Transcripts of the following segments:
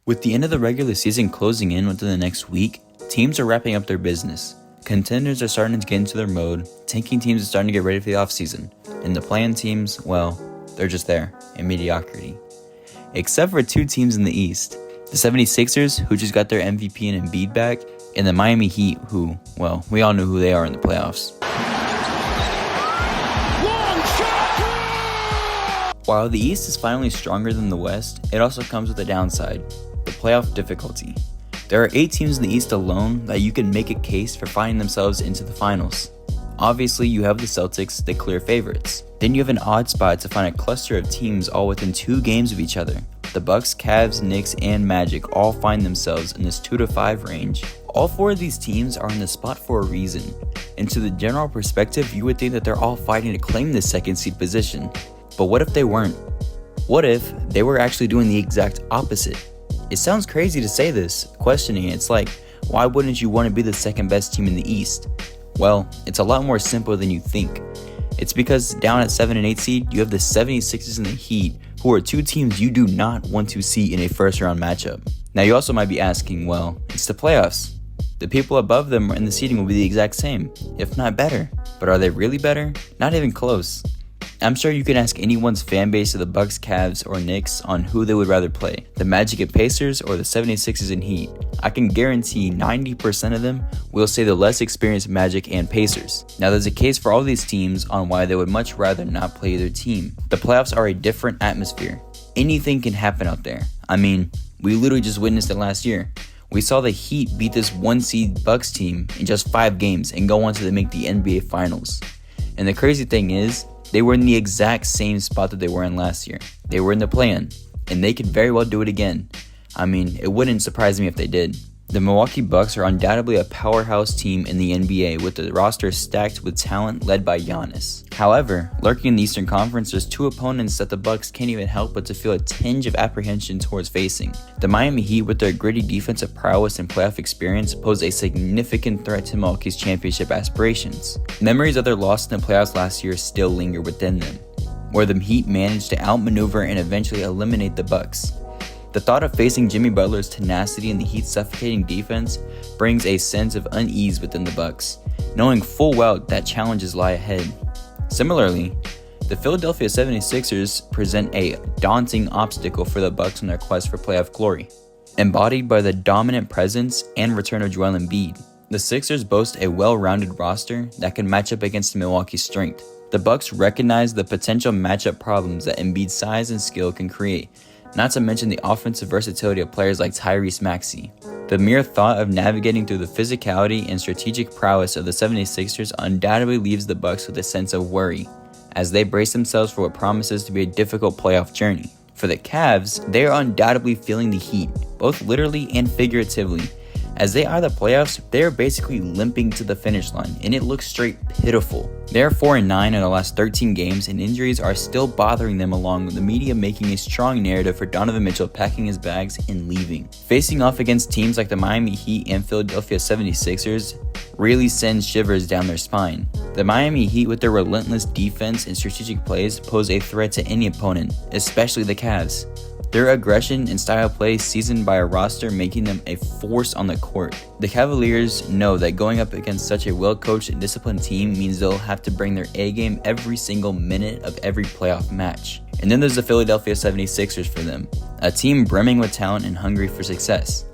With the end of the regular season closing in within the next week, teams are wrapping up their business. Contenders are starting to get into their mode, tanking teams are starting to get ready for the offseason, and the play-in teams, well, they're just there, in mediocrity. Except for two teams in the East, the 76ers, who just got their MVP and Embiid back, and the Miami Heat, who, well, we all know who they are in the playoffs. While the East is finally stronger than the West, it also comes with a downside, the playoff difficulty. There are 8 teams in the East alone that you can make a case for finding themselves into the finals. Obviously, you have the Celtics, the clear favorites. Then you have an odd spot to find a cluster of teams all within 2 games of each other. The Bucks, Cavs, Knicks, and Magic all find themselves in this 2 to 5 range. All 4 of these teams are in the spot for a reason, and to the general perspective, you would think that they're all fighting to claim this second seed position. But what if they weren't? What if they were actually doing the exact opposite? It sounds crazy to say this, questioning it. It's like, why wouldn't you want to be the second best team in the East? Well, it's a lot more simple than you think. It's because down at 7 and 8 seed, you have the 76ers and the Heat, who are 2 teams you do not want to see in a first round matchup. Now you also might be asking, well, it's the playoffs. The people above them in the seeding will be the exact same, if not better. But are they really better? Not even close. I'm sure you can ask anyone's fan base of the Bucks, Cavs, or Knicks on who they would rather play, the Magic and Pacers or the 76ers and Heat. I can guarantee 90% of them will say the less experienced Magic and Pacers. Now there's a case for all these teams on why they would much rather not play their team. The playoffs are a different atmosphere. Anything can happen out there. I mean, we literally just witnessed it last year. We saw the Heat beat this 1-seed Bucks team in just 5 games and go on to make the NBA Finals. And the crazy thing is, they were in the exact same spot that they were in last year. They were in the play-in, and they could very well do it again. I mean, it wouldn't surprise me if they did. The Milwaukee Bucks are undoubtedly a powerhouse team in the NBA with the roster stacked with talent led by Giannis. However, lurking in the Eastern Conference, there's 2 opponents that the Bucks can't even help but to feel a tinge of apprehension towards facing. The Miami Heat, with their gritty defensive prowess and playoff experience, pose a significant threat to Milwaukee's championship aspirations. Memories of their loss in the playoffs last year still linger within them, where the Heat managed to outmaneuver and eventually eliminate the Bucks. The thought of facing Jimmy Butler's tenacity and the Heat's suffocating defense brings a sense of unease within the Bucks, knowing full well that challenges lie ahead. Similarly, the Philadelphia 76ers present a daunting obstacle for the Bucks in their quest for playoff glory. Embodied by the dominant presence and return of Joel Embiid, the Sixers boast a well-rounded roster that can match up against Milwaukee's strength. The Bucks recognize the potential matchup problems that Embiid's size and skill can create, not to mention the offensive versatility of players like Tyrese Maxey. The mere thought of navigating through the physicality and strategic prowess of the 76ers undoubtedly leaves the Bucks with a sense of worry, as they brace themselves for what promises to be a difficult playoff journey. For the Cavs, they are undoubtedly feeling the heat, both literally and figuratively. As they eye the playoffs, they are basically limping to the finish line, and it looks straight pitiful. They are 4-9 in the last 13 games, and injuries are still bothering them, along with the media making a strong narrative for Donovan Mitchell packing his bags and leaving. Facing off against teams like the Miami Heat and Philadelphia 76ers really sends shivers down their spine. The Miami Heat, with their relentless defense and strategic plays, pose a threat to any opponent, especially the Cavs. Their aggression and style play seasoned by a roster making them a force on the court. The Cavaliers know that going up against such a well-coached and disciplined team means they'll have to bring their A-game every single minute of every playoff match. And then there's the Philadelphia 76ers for them, a team brimming with talent and hungry for success.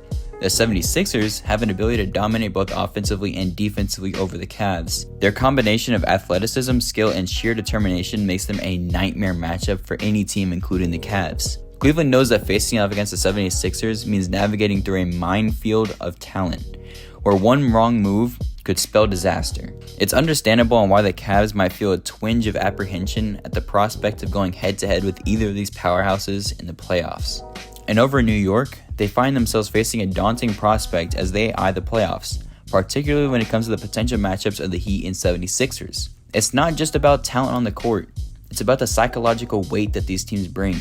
The 76ers have an ability to dominate both offensively and defensively over the Cavs. Their combination of athleticism, skill, and sheer determination makes them a nightmare matchup for any team, including the Cavs. Cleveland knows that facing off against the 76ers means navigating through a minefield of talent, where one wrong move could spell disaster. It's understandable on why the Cavs might feel a twinge of apprehension at the prospect of going head-to-head with either of these powerhouses in the playoffs. And over in New York, they find themselves facing a daunting prospect as they eye the playoffs, particularly when it comes to the potential matchups of the Heat and 76ers. It's not just about talent on the court, it's about the psychological weight that these teams bring.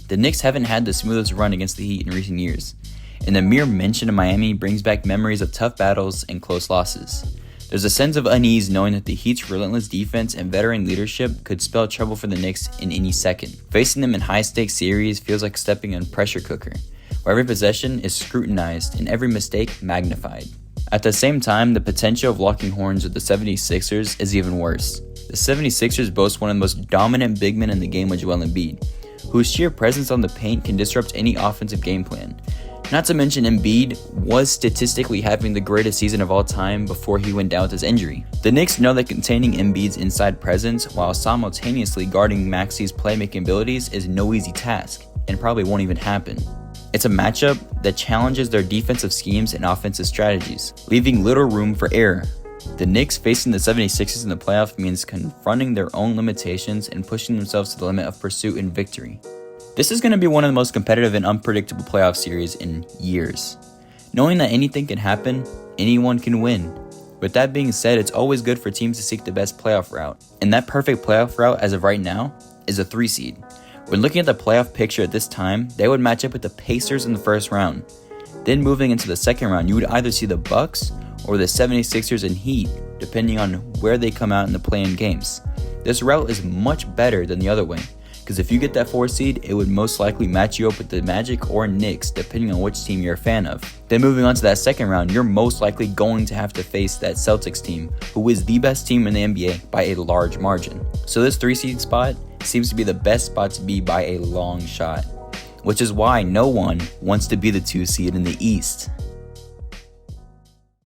The Knicks haven't had the smoothest run against the Heat in recent years, and the mere mention of Miami brings back memories of tough battles and close losses. There's a sense of unease knowing that the Heat's relentless defense and veteran leadership could spell trouble for the Knicks in any second. Facing them in high-stakes series feels like stepping in a pressure cooker, where every possession is scrutinized and every mistake magnified. At the same time, the potential of locking horns with the 76ers is even worse. The 76ers boast one of the most dominant big men in the game with Joel Embiid, whose sheer presence on the paint can disrupt any offensive game plan. Not to mention, Embiid was statistically having the greatest season of all time before he went down with his injury. The Knicks know that containing Embiid's inside presence while simultaneously guarding Maxi's playmaking abilities is no easy task, and probably won't even happen. It's a matchup that challenges their defensive schemes and offensive strategies, leaving little room for error. The Knicks facing the 76ers in the playoff means confronting their own limitations and pushing themselves to the limit of pursuit and victory. This is going to be one of the most competitive and unpredictable playoff series in years. Knowing that anything can happen, anyone can win. With that being said, it's always good for teams to seek the best playoff route. And that perfect playoff route as of right now is a 3 seed. When looking at the playoff picture at this time, they would match up with the Pacers in the first round. Then moving into the second round, you would either see the Bucks or the 76ers and Heat, depending on where they come out in the play-in games. This route is much better than the other way, because if you get that 4 seed, it would most likely match you up with the Magic or Knicks, depending on which team you're a fan of. Then moving on to that second round, you're most likely going to have to face that Celtics team, who is the best team in the NBA by a large margin. So this 3 seed spot seems to be the best spot to be by a long shot, which is why no one wants to be the 2 seed in the East.